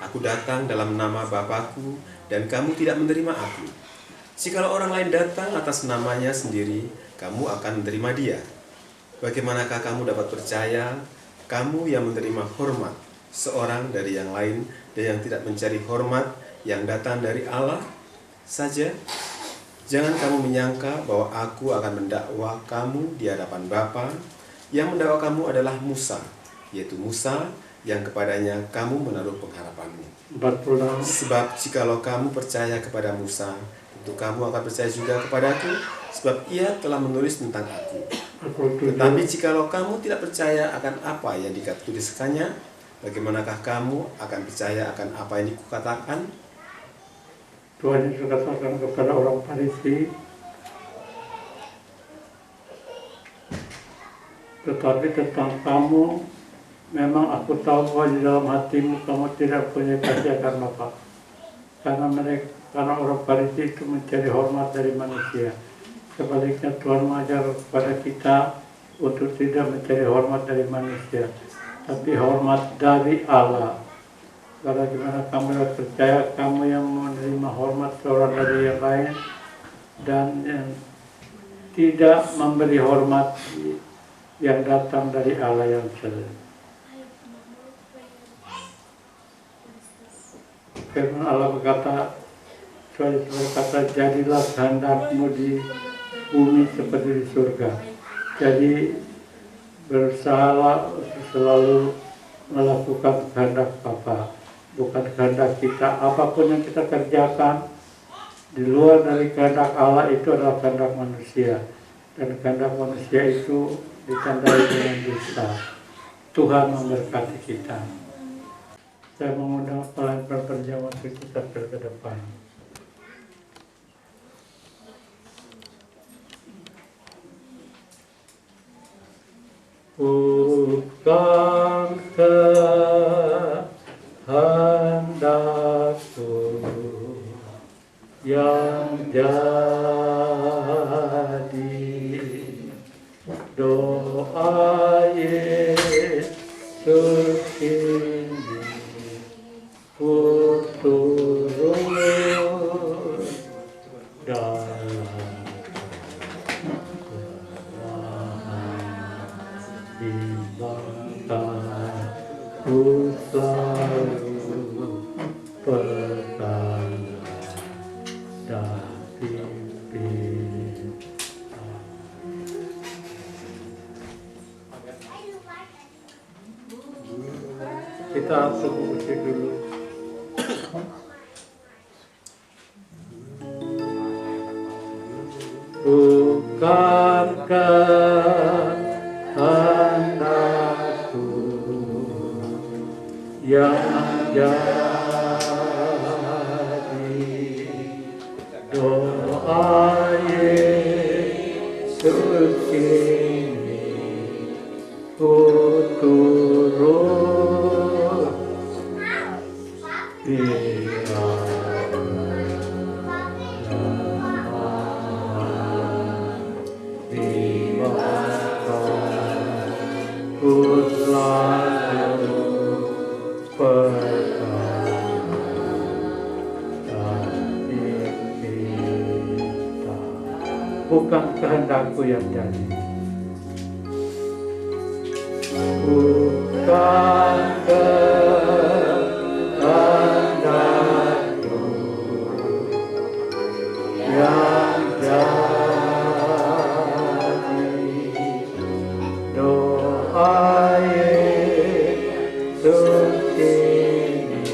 Aku datang dalam nama Bapakku dan kamu tidak menerima aku. Jikalau orang lain datang atas namanya sendiri, kamu akan menerima dia. Bagaimanakah kamu dapat percaya, kamu yang menerima hormat seorang dari yang lain dan yang tidak mencari hormat yang datang dari Allah saja? Jangan kamu menyangka bahwa aku akan mendakwa kamu di hadapan Bapa. Yang mendakwa kamu adalah Musa, yaitu Musa yang kepadanya kamu menaruh pengharapanmu. 46. Sebab jikalau kamu percaya kepada Musa, tentu kamu akan percaya juga kepadaku, sebab ia telah menulis tentang aku. 47. Tetapi jikalau kamu tidak percaya akan apa yang dituliskannya, bagaimanakah kamu akan percaya akan apa yang dikatakan? Tuhan Yesus katakan kepada orang Farisi, tetapi tentang kamu, memang aku tahu bahwa di dalam hatimu kamu tidak punya kasih akan Bapa. Karena orang Farisi itu mencari hormat dari manusia. Sebaliknya Tuhan mengajar kepada kita untuk tidak mencari hormat dari manusia, tapi hormat dari Allah. Karena gimana kamu percaya kamu yang menerima hormat seorang dari yang lain dan yang tidak memberi hormat yang datang dari Allah yang selalu. Firman Allah berkata, jadilah kehendakmu di bumi seperti di surga. Jadi berusahalah selalu melakukan kehendak Bapa, bukan kehendak kita. Apapun yang kita kerjakan di luar dari kehendak Allah itu adalah kehendak manusia, dan kehendak manusia itu ditandai dengan dusta. Tuhan memberkati kita. Saya mengundang pelayan perjamuan kita ke depan. Bukan kehendakku yang jadi, doa Yesus ini. Bapakku selalu pertanda dan pimpin. Kita berpuji dulu. Bukan kehendakku yang jadi, doa Yesus ini ku turut bukan kehendakku yang jadi, bukan kehendakku yang jadi, doa Yesus ini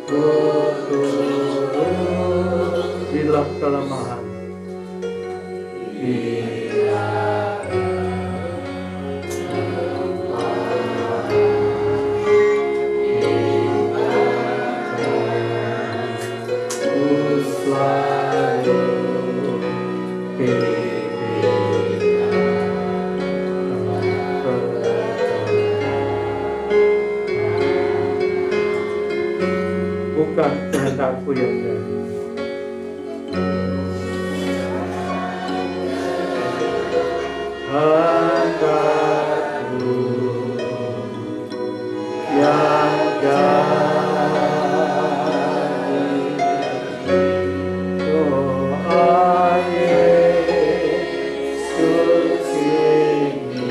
ku turut bila kelemahan. Bukan kehendakku yang jadi, kehendakku yang jadi, doa Yesus ini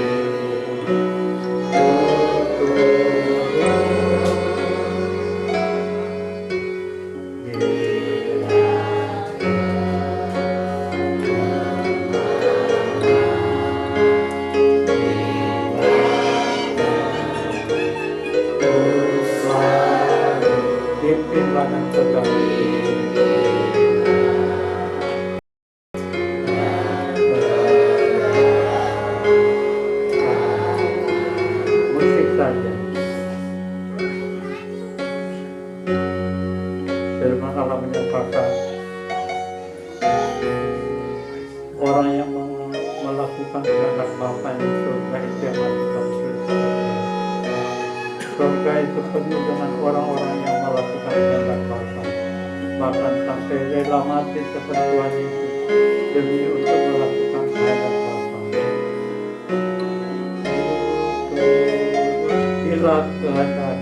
pimpinlah dan pegang. Musik saja. Firman Allah menyatakan orang yang melakukan kehendak Bapa di surga itu yang masuk dalam surga. Surga itu penuh dengan orang-orang yang melakukan kehendak Bapa, bahkan sampai rela mati seperti Tuhan Yesus demi untuk melakukan kehendak Bapa. Bila kehendak,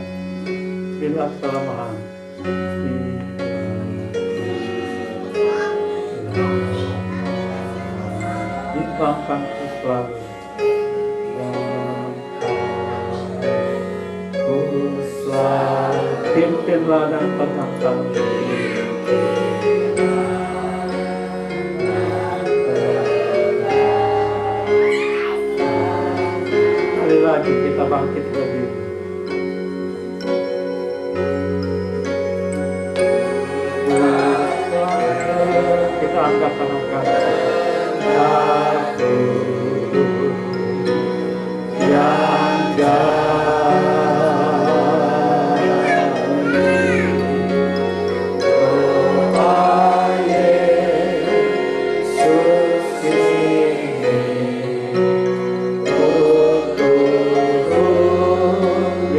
bila kelemahan, dibangkan selalu. Pimpinlah dan pegang kami. Sekali lagi kita bangkit berdiri. Kita angkat tangan kami.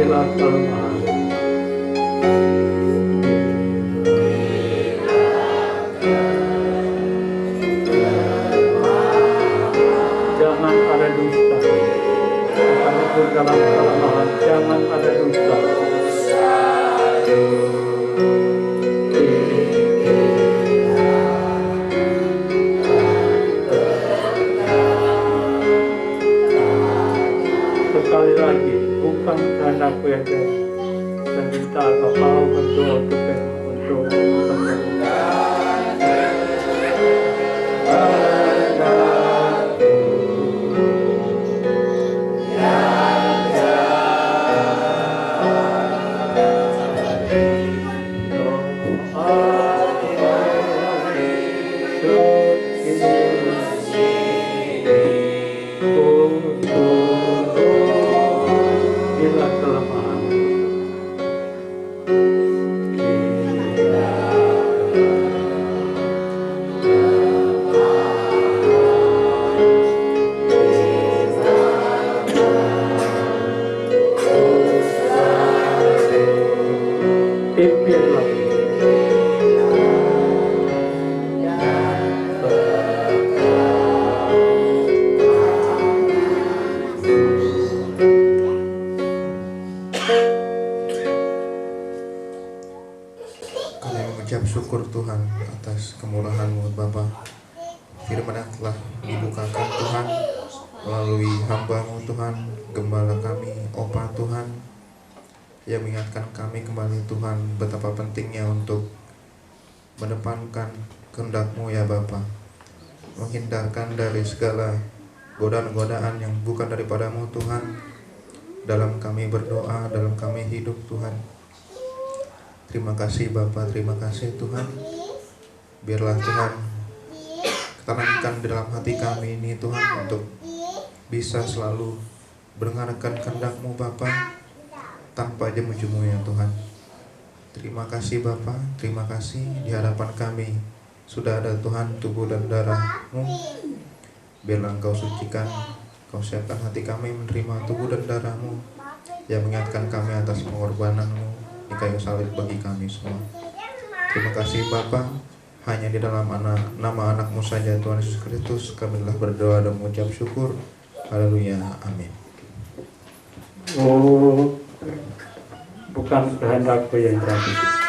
Yang jangan ada dusta, sekalipun dalam kelemahan, jangan ada dusta. bukan kehendakku yang jadi. Dan minta Bapa berdoa untuk syukur Tuhan atas kemurahan-Mu Bapa. Firman yang telah dibukakan Tuhan melalui hamba-Mu Tuhan, gembala kami, Opa Tuhan, yang mengingatkan kami kembali Tuhan betapa pentingnya untuk mendepankan kehendak-Mu ya Bapa, menghindarkan dari segala godaan-godaan yang bukan daripada-Mu Tuhan, dalam kami berdoa, dalam kami hidup Tuhan. Terima kasih Bapa, terima kasih Tuhan. Biarlah Tuhan tanamkan di dalam hati kami ini Tuhan untuk bisa selalu mendengarkan kehendak-Mu Bapa tanpa jemu-jemu ya Tuhan. Terima kasih Bapa, terima kasih di hadapan kami sudah ada Tuhan tubuh dan darah-Mu. Biarlah Engkau sucikan, Engkau siapkan hati kami menerima tubuh dan darah-Mu yang mengingatkan kami atas pengorbanan-Mu di kayu salib bagi kami semua. Terima kasih Bapa, hanya di dalam nama anak-Mu saja Tuhan Yesus Kristus kami telah berdoa dan mengucap syukur. Haleluya, amin. Oh, bukan kehendakku yang jadi.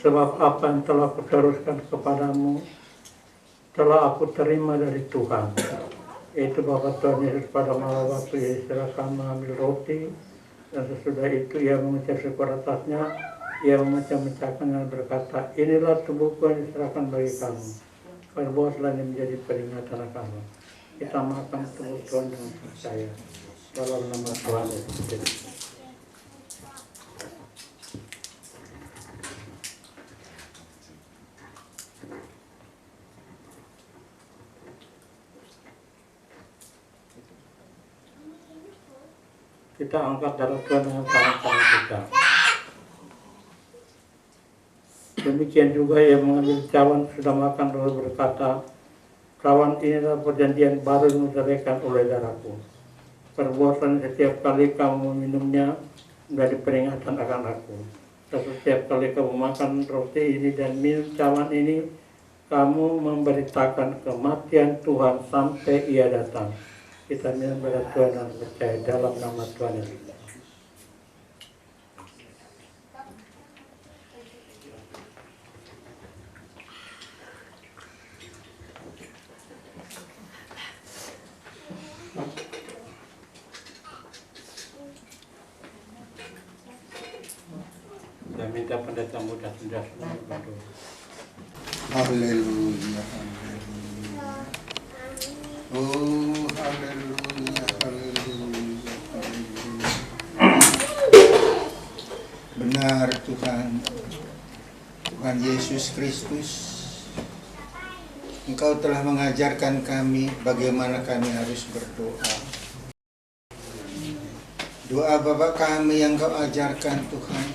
Sebab apa yang telah kuteruskan kepadamu telah aku terima dari Tuhan. Itu bahwa Tuhan Yesus pada malam waktu ia diserahkan mengambil roti, dan sesudah itu ia mengucap syukur atasnya, ia memecah-mecahkan dan berkata, inilah tubuhku yang diserahkan bagi kamu. Perbuatlah ini menjadi peringatan kamu. Kita makan tubuh Tuhan dengan percaya. Dalam nama Tuhan Yesus Kristus. Kita angkat darah Tuhan dengan tangan kita. Demikian juga ia mengambil cawan sudah makan lalu berkata, cawan inilah perjanjian baru yang diserahkan oleh darahku. Perbuatan setiap kali kamu meminumnya menjadi peringatan akan aku. Setiap kali kamu makan roti ini dan minum cawan ini, kamu memberitakan kematian Tuhan sampai ia datang. Kita minum pada Tuhan dan percaya dalam nama Tuhan Yesus. Dan minta pendeta muda sudah berdoa. Haleluya, haleluya. Oh, haleluya, haleluya, haleluya. Benar Tuhan, Tuhan Yesus Kristus, Engkau telah mengajarkan kami bagaimana kami harus berdoa. Doa Bapa kami yang Engkau ajarkan Tuhan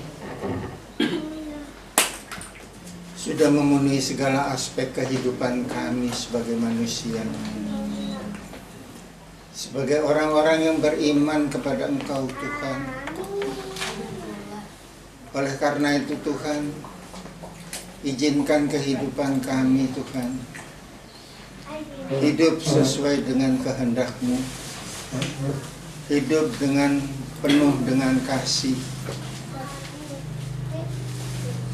sudah memenuhi segala aspek kehidupan kami sebagai manusia, sebagai orang-orang yang beriman kepada Engkau Tuhan. Oleh karena itu Tuhan, izinkan kehidupan kami Tuhan hidup sesuai dengan kehendak-Mu, hidup dengan penuh dengan kasih,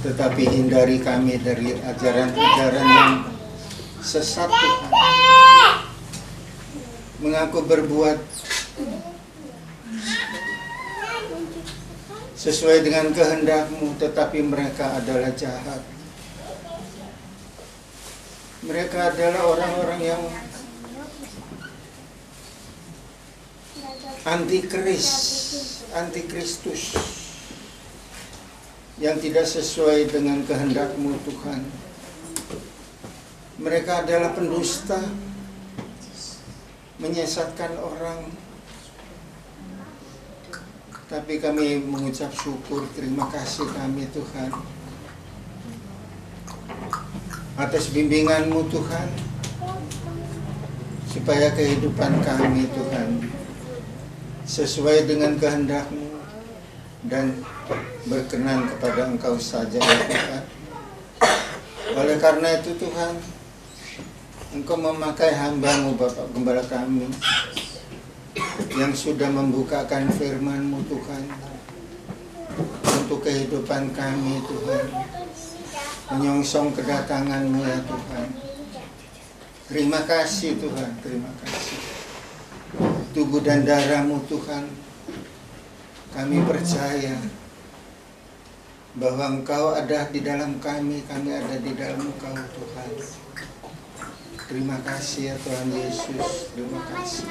tetapi hindari kami dari ajaran-ajaran yang sesat Tuhan, mengaku berbuat sesuai dengan kehendak-Mu, tetapi mereka adalah jahat. Mereka adalah orang-orang yang antikristus, yang tidak sesuai dengan kehendak-Mu Tuhan. Mereka adalah pendusta, menyesatkan orang. Tapi kami mengucap syukur, terima kasih kami Tuhan atas bimbingan-Mu Tuhan, supaya kehidupan kami Tuhan sesuai dengan kehendak-Mu dan berkenan kepada Engkau saja ya Tuhan. Oleh karena itu Tuhan, Engkau memakai hamba-Mu Bapak Gembala kami yang sudah membukakan firman-Mu Tuhan untuk kehidupan kami Tuhan, menyongsong kedatangan-Mu ya Tuhan. Terima kasih Tuhan, terima kasih. Tubuh dan darah-Mu Tuhan, kami percaya bahwa Engkau ada di dalam kami ada di dalam Engkau Tuhan. Terima kasih ya Tuhan Yesus, terima kasih.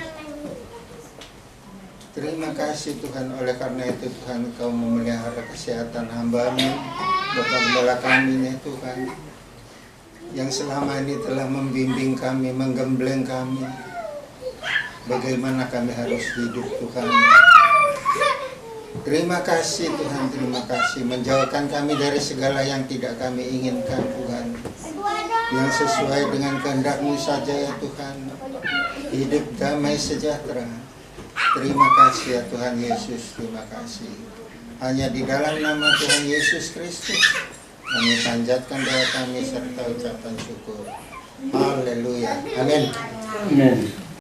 Terima kasih Tuhan, oleh karena itu Tuhan Engkau memelihara kesehatan hamba-Mu, Bapak Gembala kami ya Tuhan, yang selama ini telah membimbing kami, menggembleng kami, bagaimana kami harus hidup Tuhan. Terima kasih Tuhan, terima kasih, menjauhkan kami dari segala yang tidak kami inginkan Tuhan, yang sesuai dengan kehendak-Mu saja ya Tuhan, hidup damai sejahtera. Terima kasih ya Tuhan Yesus, terima kasih. Hanya di dalam nama Tuhan Yesus Kristus kami panjatkan doa kami serta ucapan syukur. Haleluya, amin. Amin.